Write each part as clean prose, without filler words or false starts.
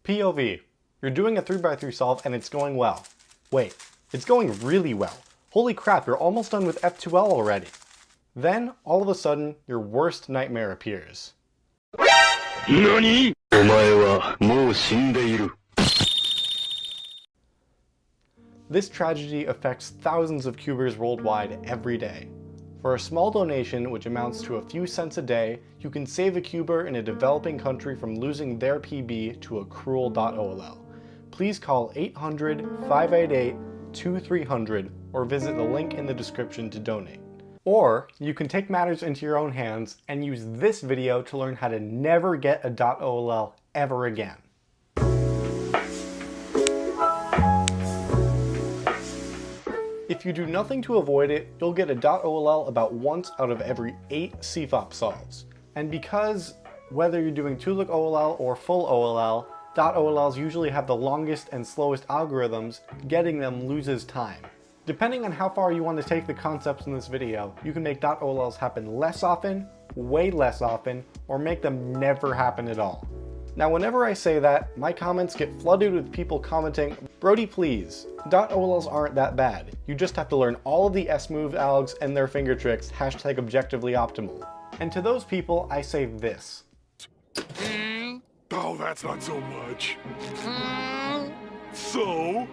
POV. You're doing a 3x3 solve and it's going well. Wait, it's going really well. Holy crap, you're almost done with F2L already. Then, all of a sudden, your worst nightmare appears. NANI?! お前はもう死んでいる。 This tragedy affects thousands of cubers worldwide every day. For a small donation, which amounts to a few cents a day, you can save a cuber in a developing country from losing their PB to a cruel .OLL. Please call 800-588-2300 or visit the link in the description to donate. Or you can take matters into your own hands and use this video to learn how to never get a .OLL ever again. If you do nothing to avoid it, you'll get a .OLL about once out of every 8 CFOP solves. And because, whether you're doing 2-look OLL or full OLL, .OLLs usually have the longest and slowest algorithms, getting them loses time. Depending on how far you want to take the concepts in this video, you can make .OLLs happen less often, way less often, or make them never happen at all. Now whenever I say that, my comments get flooded with people commenting, "Brody please, .OLLs aren't that bad. You just have to learn all of the S-move algs and their finger tricks, #objectively optimal." And to those people, I say this. Oh, that's not so much. So?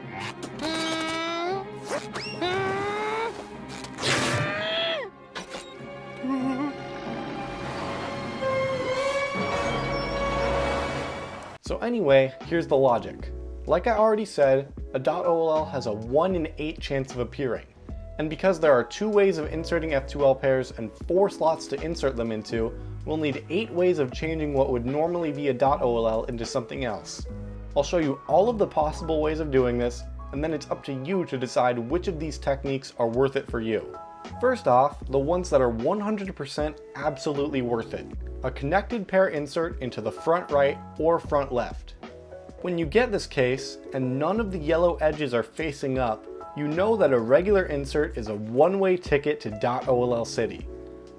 So anyway, here's the logic. Like I already said, a .OLL has a 1 in 8 chance of appearing. And because there are 2 ways of inserting F2L pairs and 4 slots to insert them into, we'll need 8 ways of changing what would normally be a .OLL into something else. I'll show you all of the possible ways of doing this, and then it's up to you to decide which of these techniques are worth it for you. First off, the ones that are 100% absolutely worth it. A connected pair insert into the front right or front left. When you get this case, and none of the yellow edges are facing up, you know that a regular insert is a one-way ticket to .OLL City.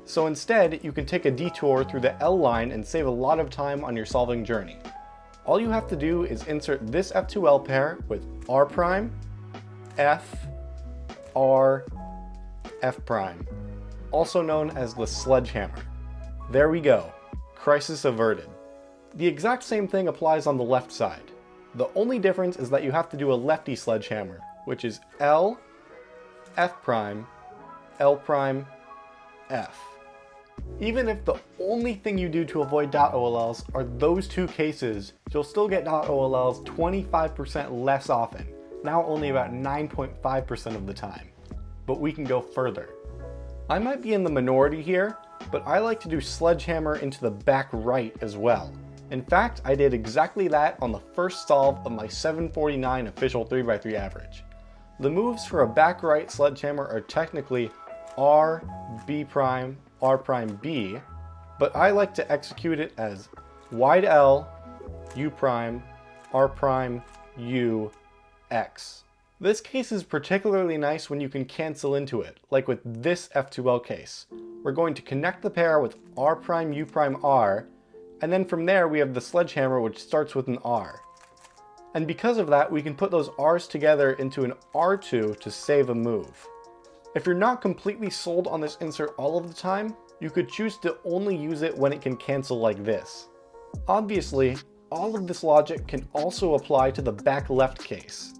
So instead, you can take a detour through the L line and save a lot of time on your solving journey. All you have to do is insert this F2L pair with R prime, F, R, F prime, also known as the sledgehammer. There we go, crisis averted. The exact same thing applies on the left side. The only difference is that you have to do a lefty sledgehammer, which is L, F prime, L prime, F. Even if the only thing you do to avoid .OLLs are those 2 cases, you'll still get .OLLs 25% less often, now only about 9.5% of the time. But we can go further. I might be in the minority here, but I like to do sledgehammer into the back right as well. In fact, I did exactly that on the first solve of my 749 official 3x3 average. The moves for a back right sledgehammer are technically R, B prime, R prime B, but I like to execute it as wide L, U prime, R prime, U, X. This case is particularly nice when you can cancel into it, like with this F2L case. We're going to connect the pair with R prime, U prime, R, and then from there we have the sledgehammer which starts with an R. And because of that, we can put those R's together into an R2 to save a move. If you're not completely sold on this insert all of the time, you could choose to only use it when it can cancel like this. Obviously, all of this logic can also apply to the back left case.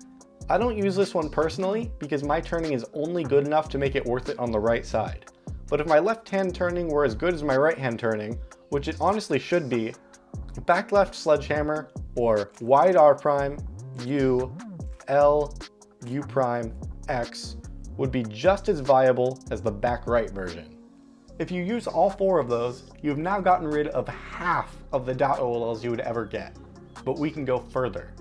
I don't use this one personally because my turning is only good enough to make it worth it on the right side. But if my left hand turning were as good as my right hand turning, which it honestly should be, back left sledgehammer or wide R prime, U, L, U prime, X would be just as viable as the back right version. If you use all 4 of those, you've now gotten rid of half of the .OLLs you would ever get. But we can go further.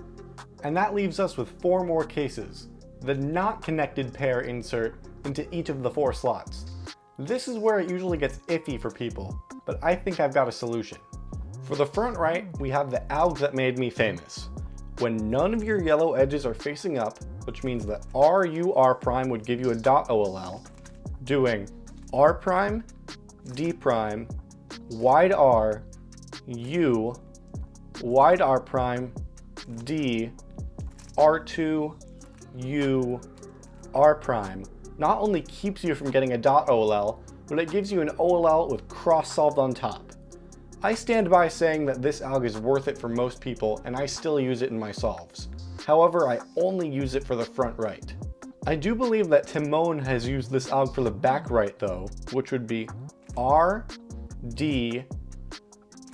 And that leaves us with 4 more cases. The not connected pair insert into each of the 4 slots. This is where it usually gets iffy for people, but I think I've got a solution. For the front right, we have the algs that made me famous. When none of your yellow edges are facing up, which means that R prime would give you a .OLL, doing R prime, D prime, wide R, U, wide R prime, D, R2, U, R prime not only keeps you from getting a .OLL, but it gives you an OLL with cross-solved on top. I stand by saying that this alg is worth it for most people, and I still use it in my solves. However, I only use it for the front right. I do believe that Timon has used this alg for the back right though, which would be R, D,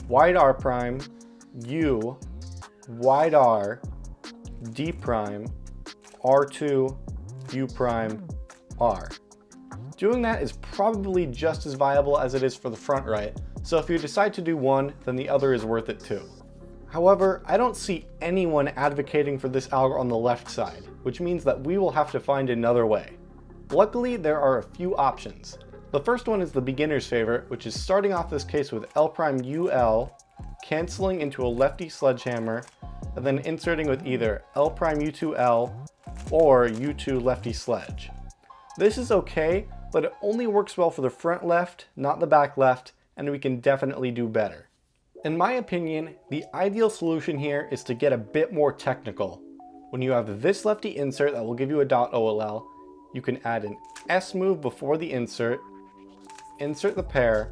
wide R prime, U, wide R, D prime, R2, U prime, R. Doing that is probably just as viable as it is for the front right, so if you decide to do one, then the other is worth it too. However, I don't see anyone advocating for this alg on the left side, which means that we will have to find another way. Luckily, there are a few options. The first one is the beginner's favorite, which is starting off this case with L prime UL, canceling into a lefty sledgehammer, and then inserting with either L prime U2L or U2 lefty sledge. This is okay, but it only works well for the front left, not the back left, and we can definitely do better. In my opinion, the ideal solution here is to get a bit more technical. When you have this lefty insert that will give you a .OLL, you can add an S move before the insert the pair,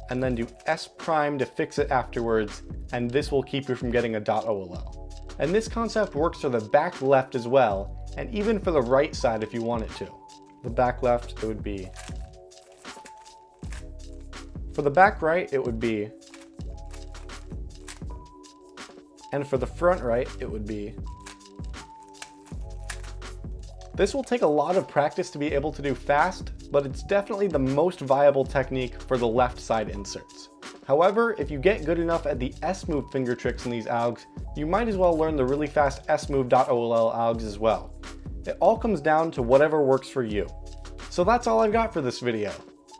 and then do S prime to fix it afterwards, and this will keep you from getting a .OLL. And this concept works for the back left as well, and even for the right side if you want it to. The back left, it would be... For the back right, it would be... And for the front right, it would be... This will take a lot of practice to be able to do fast, but it's definitely the most viable technique for the left side inserts. However, if you get good enough at the S-move finger tricks in these algs, you might as well learn the really fast S-move.OLL algs as well. It all comes down to whatever works for you. So that's all I've got for this video.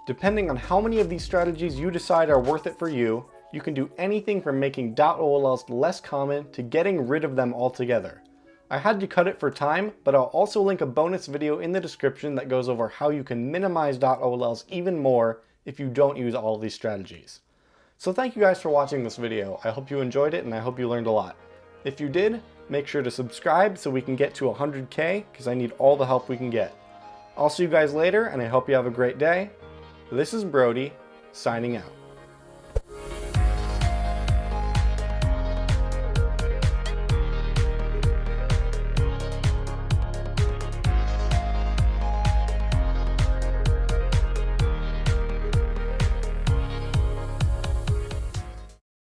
Depending on how many of these strategies you decide are worth it for you, you can do anything from making .OLLs less common to getting rid of them altogether. I had to cut it for time, but I'll also link a bonus video in the description that goes over how you can minimize .OLLs even more if you don't use all of these strategies. So thank you guys for watching this video. I hope you enjoyed it and I hope you learned a lot. If you did, make sure to subscribe so we can get to 100K because I need all the help we can get. I'll see you guys later and I hope you have a great day. This is Brody, signing out.